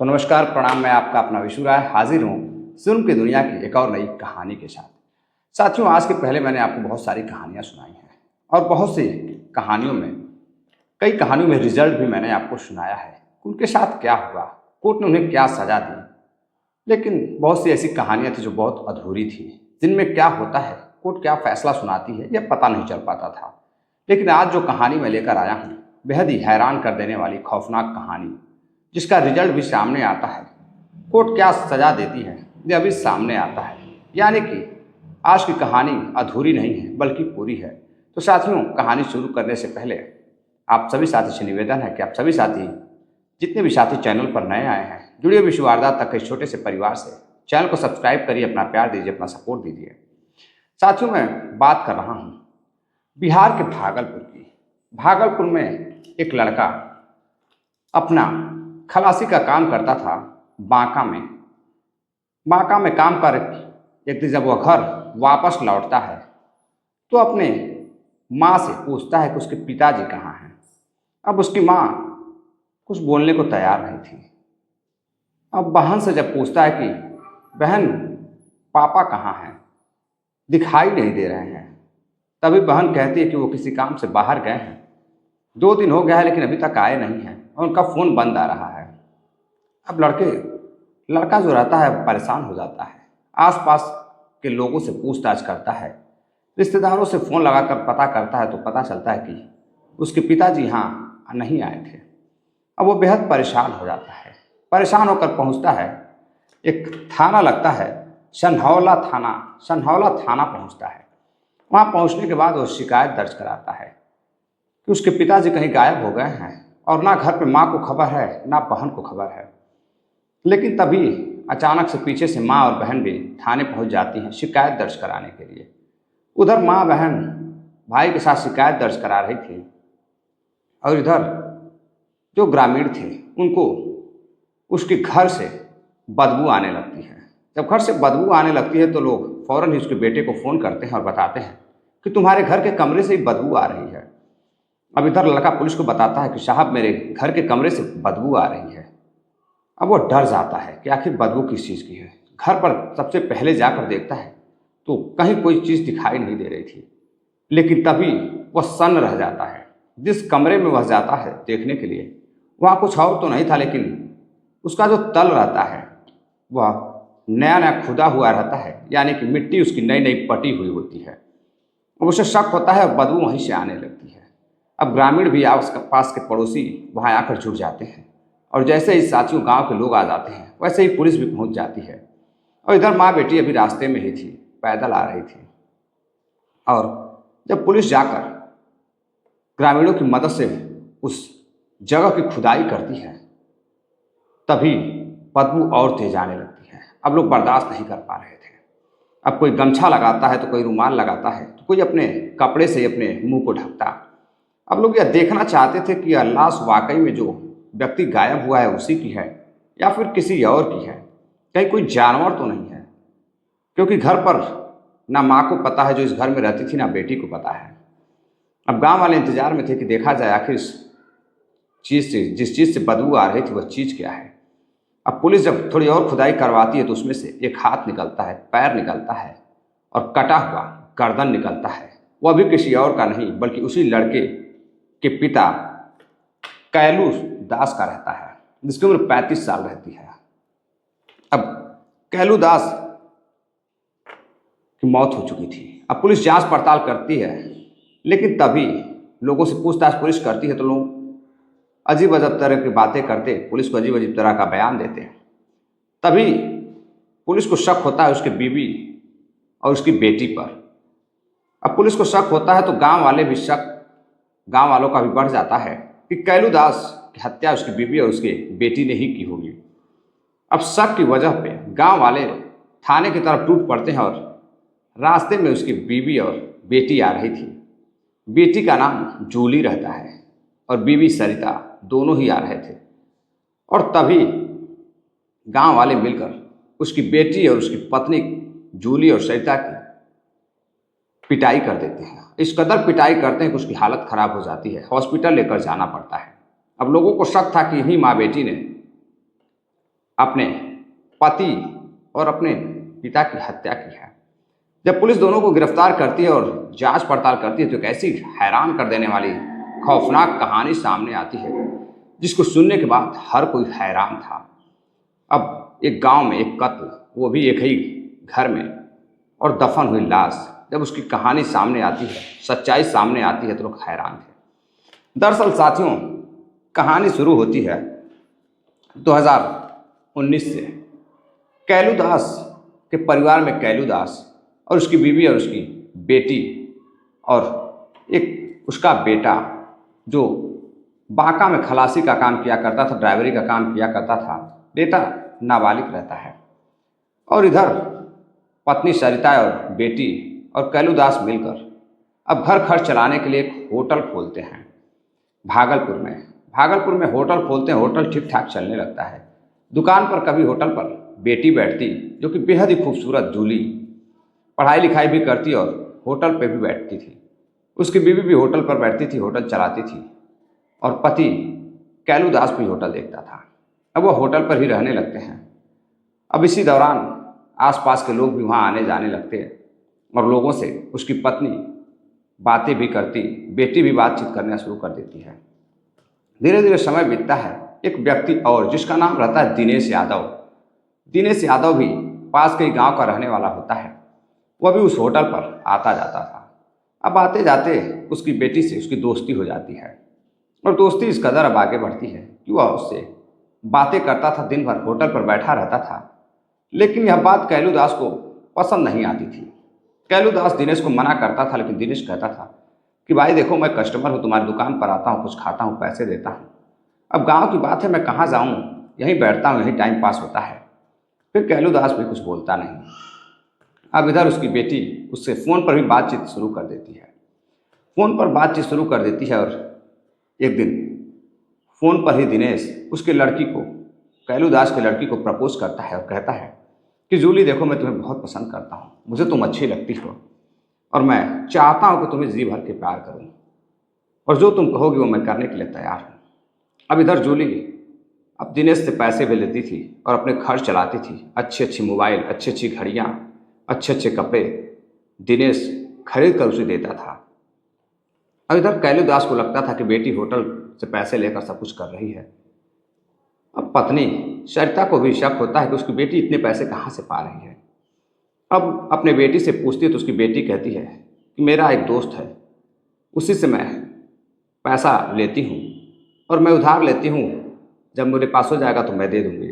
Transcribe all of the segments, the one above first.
तो नमस्कार, प्रणाम। मैं आपका अपना विशु राय हाजिर हूँ जुल्म की दुनिया की एक और नई कहानी के साथ। साथियों, आज के पहले मैंने आपको बहुत सारी कहानियाँ सुनाई हैं और बहुत सी कहानियों में कई कहानियों में रिजल्ट भी मैंने आपको सुनाया है। उनके साथ क्या हुआ, कोर्ट ने उन्हें क्या सज़ा दी। लेकिन बहुत सी ऐसी कहानियाँ थी जो बहुत अधूरी थी, जिनमें क्या होता है, कोर्ट क्या फैसला सुनाती है, यह पता नहीं चल पाता था। लेकिन आज जो कहानी मैं लेकर आया हूँ, बेहद ही हैरान कर देने वाली खौफनाक कहानी, जिसका रिजल्ट भी सामने आता है। कोर्ट क्या सज़ा देती है, यह भी सामने आता है। यानी कि आज की कहानी अधूरी नहीं है बल्कि पूरी है। तो साथियों, कहानी शुरू करने से पहले आप सभी साथी से निवेदन है कि आप सभी साथी, जितने भी साथी चैनल पर नए आए हैं, जुड़िए विश्व वारदात तक के छोटे से परिवार से, चैनल को सब्सक्राइब करिए, अपना प्यार दीजिए, अपना सपोर्ट दीजिए। साथियों, मैं बात कर रहा हूँ बिहार के भागलपुर की। भागलपुर में एक लड़का अपना खलासी का काम करता था बांका में। बांका में काम कर एक दिन जब वह घर वापस लौटता है तो अपने माँ से पूछता है कि उसके पिताजी कहाँ हैं। अब उसकी माँ कुछ बोलने को तैयार नहीं थी। अब बहन से जब पूछता है कि बहन, पापा कहाँ हैं, दिखाई नहीं दे रहे हैं, तभी बहन कहती है कि वो किसी काम से बाहर गए हैं, 2 दिन हो गया है लेकिन अभी तक आए नहीं हैं और उनका फ़ोन बंद आ रहा है। अब लड़का जो रहता है परेशान हो जाता है। आसपास के लोगों से पूछताछ करता है, रिश्तेदारों से फ़ोन लगाकर पता करता है तो पता चलता है कि उसके पिताजी यहाँ नहीं आए थे। अब वो बेहद परेशान हो जाता है। परेशान होकर पहुँचता है, एक थाना लगता है, सनहौला थाना पहुँचता है। वहाँ पहुँचने के बाद वो शिकायत दर्ज कराता है कि उसके पिताजी कहीं गायब हो गए हैं और ना घर पे माँ को खबर है ना बहन को खबर है। लेकिन तभी अचानक से पीछे से माँ और बहन भी थाने पहुंच जाती हैं शिकायत दर्ज कराने के लिए। उधर माँ बहन भाई के साथ शिकायत दर्ज करा रही थी और इधर जो ग्रामीण थे उनको उसके घर से बदबू आने लगती है। जब घर से बदबू आने लगती है तो लोग फ़ौरन ही उसके बेटे को फ़ोन करते हैं और बताते हैं कि तुम्हारे घर के कमरे से ही बदबू आ रही है। अब इधर लड़का पुलिस को बताता है कि साहब, मेरे घर के कमरे से बदबू आ रही है। अब वो डर जाता है कि आखिर बदबू किस चीज़ की है। घर पर सबसे पहले जाकर देखता है तो कहीं कोई चीज़ दिखाई नहीं दे रही थी। लेकिन तभी वह सन्न रह जाता है। जिस कमरे में वह जाता है देखने के लिए, वहाँ कुछ और तो नहीं था, लेकिन उसका जो तल रहता है वह नया नया खुदा हुआ रहता है। यानी कि मिट्टी उसकी नई नई पटी हुई होती है। अब उसे शक होता है, बदबू वहीं से आने लगती है। अब ग्रामीण भी उसके पास के पड़ोसी वहाँ आकर जुट जाते हैं और जैसे ही साथियों गांव के लोग आ जाते हैं वैसे ही पुलिस भी पहुंच जाती है। और इधर माँ बेटी अभी रास्ते में ही थी, पैदल आ रही थी। और जब पुलिस जाकर ग्रामीणों की मदद से उस जगह की खुदाई करती है तभी बदबू और तेज आने लगती है। अब लोग बर्दाश्त नहीं कर पा रहे थे। अब कोई गमछा लगाता है तो कोई रुमाल लगाता है तो कोई अपने कपड़े से अपने मुंह को ढकता। अब लोग यह देखना चाहते थे कि यह लाश वाकई में जो व्यक्ति गायब हुआ है उसी की है या फिर किसी और की है, कहीं कोई जानवर तो नहीं है। क्योंकि घर पर ना माँ को पता है जो इस घर में रहती थी, ना बेटी को पता है। अब गांव वाले इंतजार में थे कि देखा जाए आखिर इस चीज़ से, जिस चीज़ से बदबू आ रही थी, वह चीज़ क्या है। अब पुलिस जब थोड़ी और खुदाई करवाती है तो उसमें से एक हाथ निकलता है, पैर निकलता है और कटा हुआ गर्दन निकलता है। वह भी किसी और का नहीं बल्कि उसी लड़के के पिता कैलू दास का रहता है, जिसकी उम्र 35 साल रहती है। अब कैलू दास की मौत हो चुकी थी। अब पुलिस जांच पड़ताल करती है, लेकिन तभी लोगों से पूछताछ पुलिस करती है तो लोग अजीब अजीब तरह की बातें करते, पुलिस को अजीब अजीब तरह का बयान देते हैं। तभी पुलिस को शक होता है उसके बीवी और उसकी बेटी पर। अब पुलिस को शक होता है तो गांव वालों का भी बढ़ जाता है कि कैलू दास की हत्या उसकी बीवी और उसके बेटी ने ही की होगी। अब शक की वजह पे गांव वाले थाने की तरफ टूट पड़ते हैं और रास्ते में उसकी बीवी और बेटी आ रही थी। बेटी का नाम जूली रहता है और बीवी सरिता, दोनों ही आ रहे थे। और तभी गांव वाले मिलकर उसकी बेटी और उसकी पत्नी जूली और सरिता की पिटाई कर देते हैं। इस कदर पिटाई करते हैं कि उसकी हालत खराब हो जाती है, हॉस्पिटल लेकर जाना पड़ता है। अब लोगों को शक था कि इन्हीं माँ बेटी ने अपने पति और अपने पिता की हत्या की है। जब पुलिस दोनों को गिरफ्तार करती है और जांच पड़ताल करती है तो एक ऐसी हैरान कर देने वाली खौफनाक कहानी सामने आती है जिसको सुनने के बाद हर कोई हैरान था। अब एक गांव में एक कत्ल, वो भी एक ही घर में, और दफन हुई लाश, जब उसकी कहानी सामने आती है, सच्चाई सामने आती है तो लोग हैरान थे। दरअसल साथियों, कहानी शुरू होती है 2019 से। कैलू दास के परिवार में कैलू दास और उसकी बीवी और उसकी बेटी और एक उसका बेटा जो बांका में खलासी का काम किया करता था, ड्राइवरी का काम किया करता था। बेटा नाबालिग रहता है और इधर पत्नी सरिता और बेटी और कैलू दास मिलकर अब घर खर्च चलाने के लिए एक होटल खोलते हैं भागलपुर में होटल खोलते हैं। होटल ठीक ठाक चलने लगता है। दुकान पर कभी होटल पर बेटी बैठती, जो कि बेहद ही खूबसूरत जूली, पढ़ाई लिखाई भी करती और होटल पर भी बैठती थी। उसकी बीवी भी होटल पर बैठती थी, होटल चलाती थी, और पति कैलू दास भी होटल देखता था। अब वह होटल पर ही रहने लगते हैं। अब इसी दौरान आसपास के लोग भी वहाँ आने जाने लगते हैं और लोगों से उसकी पत्नी बातें भी करती, बेटी भी बातचीत करना शुरू कर देती है। धीरे धीरे समय बीतता है। एक व्यक्ति और जिसका नाम रहता है दिनेश यादव भी पास के ही गांव का रहने वाला होता है। वह भी उस होटल पर आता जाता था। अब आते जाते उसकी बेटी से उसकी दोस्ती हो जाती है और दोस्ती इस कदर अब आगे बढ़ती है कि वह उससे बातें करता था, दिन भर होटल पर बैठा रहता था। लेकिन यह बात कैलू दास को पसंद नहीं आती थी। कैलू दास दिनेश को मना करता था, लेकिन दिनेश कहता था कि भाई देखो, मैं कस्टमर हूँ, तुम्हारी दुकान पर आता हूँ, कुछ खाता हूँ, पैसे देता हूँ। अब गांव की बात है, मैं कहाँ जाऊँ, यहीं बैठता हूँ, यहीं टाइम पास होता है। फिर कैलू दास भी कुछ बोलता नहीं। अब इधर उसकी बेटी उससे फ़ोन पर भी बातचीत शुरू कर देती है और एक दिन फ़ोन पर ही दिनेश उसके लड़की को, कैलू दास की लड़की को प्रपोज करता है और कहता है कि जूली देखो, मैं तुम्हें बहुत पसंद करता हूँ, मुझे तुम अच्छी लगती हो और मैं चाहता हूँ कि तुम्हें जी भर के प्यार करूँ और जो तुम कहोगी वो मैं करने के लिए तैयार हूँ। अब इधर जूली अब दिनेश से पैसे भी लेती थी और अपने खर्च चलाती थी। अच्छी अच्छी मोबाइल, अच्छी अच्छी घड़ियाँ, अच्छे अच्छे कपड़े दिनेश खरीद कर उसे देता था। अब इधर कैलू दास को लगता था कि बेटी होटल से पैसे लेकर सब कुछ कर रही है। अब पत्नी सरिता को भी शक होता है कि उसकी बेटी इतने पैसे कहाँ से पा रही है। अब अपने बेटी से पूछती है तो उसकी बेटी कहती है कि मेरा एक दोस्त है, उसी से मैं पैसा लेती हूँ और मैं उधार लेती हूँ, जब मेरे पास हो जाएगा तो मैं दे दूँगी।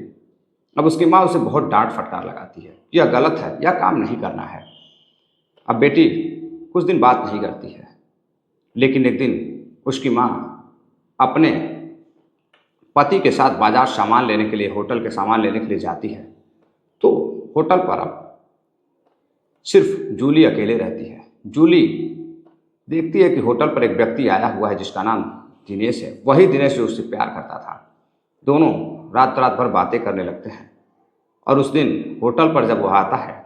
अब उसकी माँ उसे बहुत डांट फटकार लगाती है, यह गलत है, यह काम नहीं करना है। अब बेटी कुछ दिन बात नहीं करती है, लेकिन एक दिन उसकी माँ अपने पति के साथ बाजार सामान लेने के लिए, होटल के सामान लेने के लिए जाती है। तो होटल पर अब सिर्फ जूली अकेले रहती है। जूली देखती है कि होटल पर एक व्यक्ति आया हुआ है जिसका नाम दिनेश है। वही दिनेश जो उससे प्यार करता था। दोनों रात रात भर बातें करने लगते हैं और उस दिन होटल पर जब वह आता है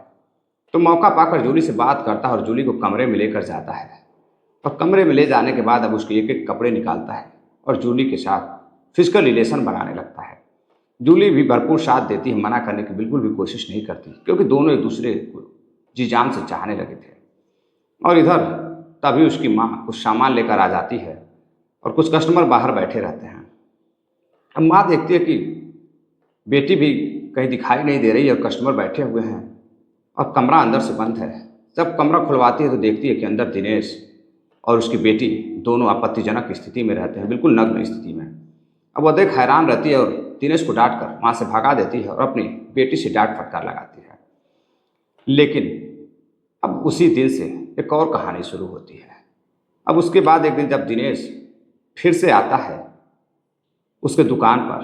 तो मौका पाकर जूली से बात करता है और जूली को कमरे में लेकर जाता है। और कमरे में ले जाने के बाद अब उसके एक एक कपड़े निकालता है और जूली के साथ फिजिकल रिलेशन बनाने लगता है। जूली भी भरपूर साथ देती है, मना करने की बिल्कुल भी कोशिश नहीं करती, क्योंकि दोनों एक दूसरे को जी जान से चाहने लगे थे। और इधर तभी उसकी माँ कुछ सामान लेकर आ जाती है और कुछ कस्टमर बाहर बैठे रहते हैं। अब माँ देखती है कि बेटी भी कहीं दिखाई नहीं दे रही है और कस्टमर बैठे हुए हैं और कमरा अंदर से बंद है। जब कमरा खुलवाती है तो देखती है कि अंदर दिनेश और उसकी बेटी दोनों आपत्तिजनक स्थिति में रहते हैं, बिल्कुल नग्न स्थिति में। अब वह देख हैरान रहती है और दिनेश को डांट कर वहाँ से भगा देती है और अपनी बेटी से डांट फटकार लगाती है। लेकिन अब उसी दिन से एक और कहानी शुरू होती है। अब उसके बाद एक दिन जब दिनेश फिर से आता है उसके दुकान पर,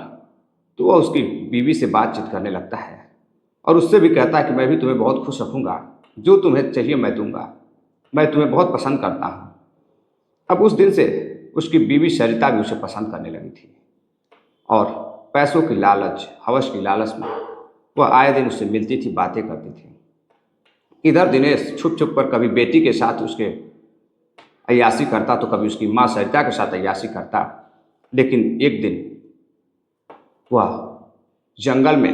तो वह उसकी बीवी से बातचीत करने लगता है और उससे भी कहता है कि मैं भी तुम्हें बहुत खुश रखूँगा, जो तुम्हें चाहिए मैं दूंगा, मैं तुम्हें बहुत पसंद करता हूँ। अब उस दिन से उसकी बीवी सरिता भी उसे पसंद करने लगी थी और पैसों की लालच, हवस की लालच में वह आए दिन उससे मिलती थी, बातें करती थी। इधर दिनेश छुप छुप कर कभी बेटी के साथ उसके अय्याशी करता तो कभी उसकी माँ सरिता के साथ अय्याशी करता। लेकिन एक दिन वह जंगल में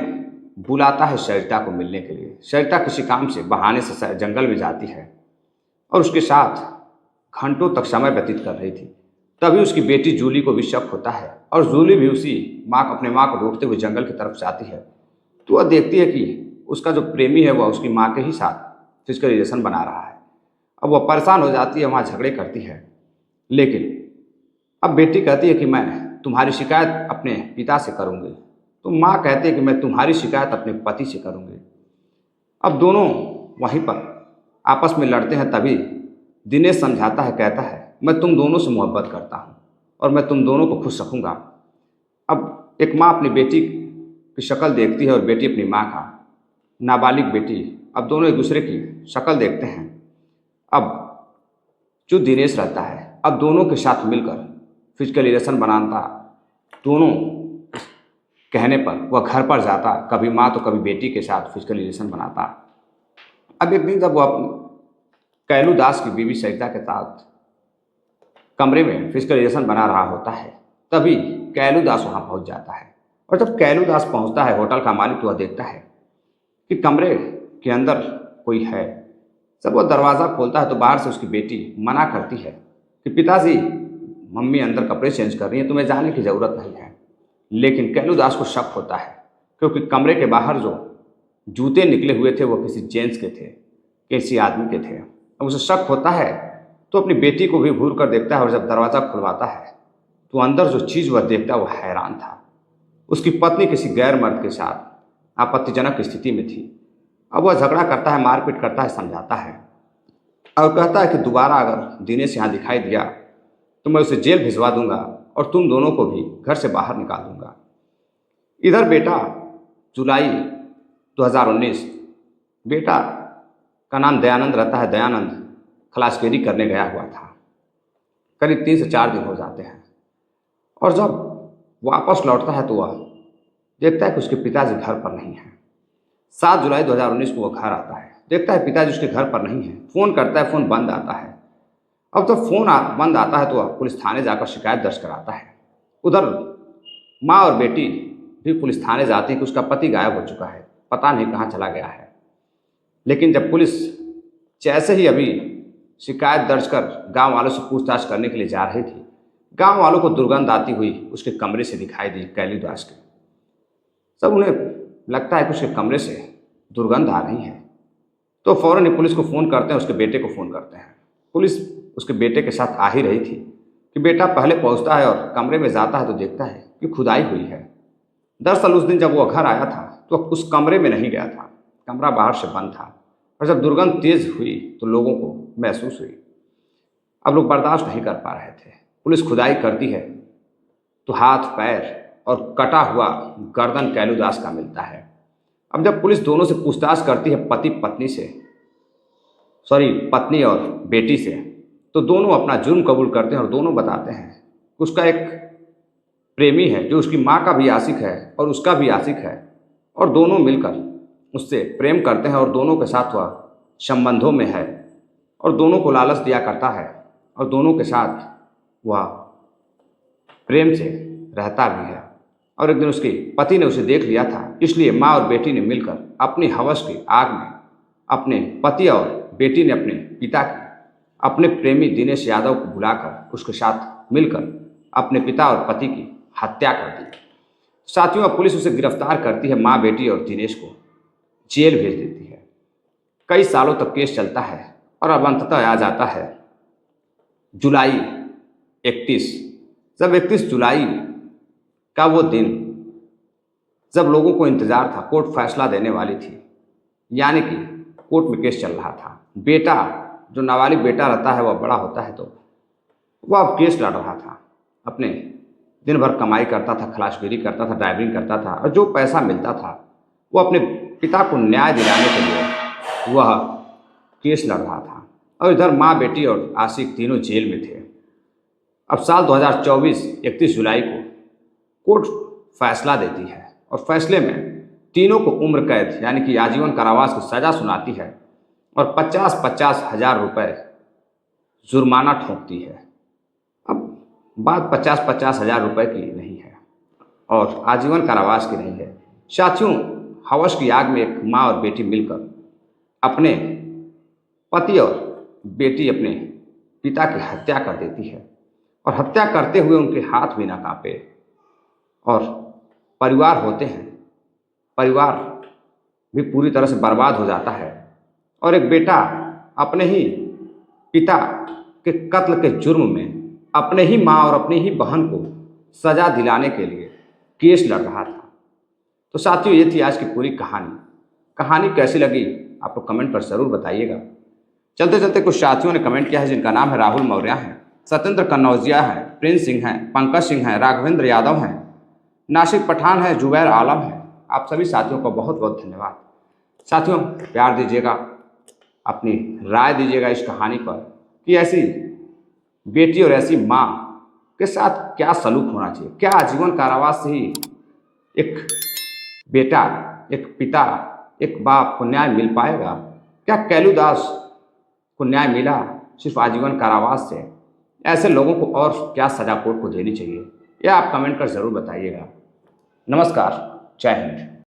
बुलाता है सरिता को मिलने के लिए। सरिता किसी काम से बहाने से जंगल में जाती है और उसके साथ घंटों तक समय व्यतीत कर रही थी। तभी उसकी बेटी जूली को भी शक होता है और जूली भी अपने माँ को ढूंढते हुए जंगल की तरफ जाती है। तो वह देखती है कि उसका जो प्रेमी है वह उसकी माँ के ही साथ फिजिकल रिलेशन बना रहा है। अब वह परेशान हो जाती है, वहाँ झगड़े करती है। लेकिन अब बेटी कहती है कि मैं तुम्हारी शिकायत अपने पिता से करूँगी, तो माँ कहती है कि मैं तुम्हारी शिकायत अपने पति से करूँगी। अब दोनों वहीं पर आपस में लड़ते हैं। तभी दिनेश समझाता है, कहता है मैं तुम दोनों से मोहब्बत करता हूँ और मैं तुम दोनों को खुश रखूँगा। अब एक माँ अपनी बेटी की शक्ल देखती है और बेटी अपनी माँ का, नाबालिग बेटी, अब दोनों एक दूसरे की शक्ल देखते हैं। अब जो दिनेश रहता है अब दोनों के साथ मिलकर फिजिकल रिलेशन बनाता, दोनों कहने पर वह घर पर जाता, कभी माँ तो कभी बेटी के साथ फिजिकल रिलेशन बनाता। अब एक दिन जब वह कैलू दास की बीवी सरिता के साथ कमरे में फिजिकल रिलेशन बना रहा होता है, तभी कैलू दास वहाँ पहुँच जाता है। और जब कैलू दास पहुँचता है, होटल का मालिक, तो वह देखता है कि कमरे के अंदर कोई है। जब वह दरवाज़ा खोलता है तो बाहर से उसकी बेटी मना करती है कि पिताजी, मम्मी अंदर कपड़े चेंज कर रही हैं, तुम्हें जाने की ज़रूरत नहीं है। लेकिन कैलू दास को शक होता है क्योंकि कमरे के बाहर जो जूते निकले हुए थे वो किसी जेंट्स के थे, किसी आदमी के थे। अब उसे शक होता है तो अपनी बेटी को भी घूर कर देखता है और जब दरवाज़ा खुलवाता है तो अंदर जो चीज़ वह देखता है वो हैरान था। उसकी पत्नी किसी गैर मर्द के साथ आपत्तिजनक स्थिति में थी। अब वह झगड़ा करता है, मारपीट करता है, समझाता है और कहता है कि दोबारा अगर दिनेश यहाँ दिखाई दिया तो मैं उसे जेल भिजवा दूंगा और तुम दोनों को भी घर से बाहर निकाल दूंगा। इधर बेटा जुलाई 2019, बेटा का नाम दयानंद रहता है। दयानंद खलासपेरी करने गया हुआ था। करीब 3 से 4 दिन हो जाते हैं और जब वापस लौटता है तो वह देखता है कि उसके पिताजी घर पर नहीं हैं। 7 जुलाई 2019 को वह घर आता है, देखता है पिताजी उसके घर पर नहीं है। फ़ोन करता है, फ़ोन बंद आता है। अब तो फ़ोन बंद आता है तो वह पुलिस थाने जाकर शिकायत दर्ज कराता है। उधर माँ और बेटी भी पुलिस थाने जाती है कि उसका पति गायब हो चुका है, पता नहीं कहाँ चला गया है। लेकिन जब पुलिस जैसे ही अभी शिकायत दर्ज कर गांव वालों से पूछताछ करने के लिए जा रही थी, गांव वालों को दुर्गंध आती हुई उसके कमरे से दिखाई दी कैलू दास के। सब उन्हें लगता है कि उसके कमरे से दुर्गंध आ रही है, तो फ़ौरन ही पुलिस को फ़ोन करते हैं, उसके बेटे को फ़ोन करते हैं। पुलिस उसके बेटे के साथ आ ही रही थी कि बेटा पहले पहुंचता है और कमरे में जाता है तो देखता है कि खुदाई हुई है। दरअसल उस दिन जब वो घर आया था तो उस कमरे में नहीं गया था, कमरा बाहर से बंद था और जब दुर्गंध तेज हुई तो लोगों को महसूस हुई। अब लोग बर्दाश्त नहीं कर पा रहे थे। पुलिस खुदाई करती है तो हाथ, पैर और कटा हुआ गर्दन कैलू दास का मिलता है। अब जब पुलिस दोनों से पूछताछ करती है, पत्नी और बेटी से, तो दोनों अपना जुर्म कबूल करते हैं और दोनों बताते हैं कि उसका एक प्रेमी है जो उसकी माँ का भी आशिक है और उसका भी आशिक है और दोनों मिलकर उससे प्रेम करते हैं और दोनों के साथ वह संबंधों में है और दोनों को लालच दिया करता है और दोनों के साथ वह प्रेम से रहता भी है। और एक दिन उसके पति ने उसे देख लिया था, इसलिए माँ और बेटी ने मिलकर अपनी हवस की आग में अपने पति और बेटी ने अपने पिता की, अपने प्रेमी दिनेश यादव को बुलाकर उसके साथ मिलकर अपने पिता और पति की हत्या कर दी। साथियों, अब पुलिस उसे गिरफ्तार करती है, माँ, बेटी और दिनेश को जेल भेज देती है। कई सालों तक केस चलता है और अब अंततः आ जाता है जुलाई 31। जब 31 जुलाई का वो दिन जब लोगों को इंतज़ार था, कोर्ट फैसला देने वाली थी, यानी कि कोर्ट में केस चल रहा था। बेटा, जो नाबालिग बेटा रहता है, वह बड़ा होता है तो वह अब केस लड़ रहा था। अपने दिन भर कमाई करता था, खलासगिरी करता था, ड्राइविंग करता था और जो पैसा मिलता था वो अपने पिता को न्याय दिलाने के लिए वह केस लड़ रहा था। और इधर माँ, बेटी और आशिक तीनों जेल में थे। अब साल 2024 31 जुलाई को कोर्ट फैसला देती है और फैसले में तीनों को उम्र कैद यानी कि आजीवन कारावास की सज़ा सुनाती है और 50-50 हज़ार रुपये जुर्माना ठोकती है। अब बात 50-50 हज़ार रुपये की नहीं है और आजीवन कारावास की नहीं है। साथियों, हवस की आग में एक माँ और बेटी मिलकर अपने पति और बेटी अपने पिता की हत्या कर देती है और हत्या करते हुए उनके हाथ भी ना कांपे और परिवार होते हैं, परिवार भी पूरी तरह से बर्बाद हो जाता है और एक बेटा अपने ही पिता के कत्ल के जुर्म में अपने ही माँ और अपनी ही बहन को सजा दिलाने के लिए केस लड़ रहा था। तो साथियों, ये थी आज की पूरी कहानी। कहानी कैसी लगी आप लोग कमेंट पर ज़रूर बताइएगा। चलते चलते कुछ साथियों ने कमेंट किया है जिनका नाम है राहुल मौर्य है, सत्येंद्र कन्नौजिया है, प्रिंस सिंह है, पंकज सिंह है, राघवेंद्र यादव हैं, नासिर पठान है, जुबैर आलम है। आप सभी साथियों को बहुत बहुत धन्यवाद। साथियों, प्यार दीजिएगा, अपनी राय दीजिएगा इस कहानी पर कि ऐसी बेटी और ऐसी माँ के साथ क्या सलूक होना चाहिए। क्या आजीवन कारावास से ही एक बेटा, एक पिता, एक बाप को न्याय मिल पाएगा? क्या कैलूदास को न्याय मिला सिर्फ आजीवन कारावास से? ऐसे लोगों को और क्या सजा कोर्ट को देनी चाहिए, यह आप कमेंट कर ज़रूर बताइएगा। नमस्कार, जय हिंद।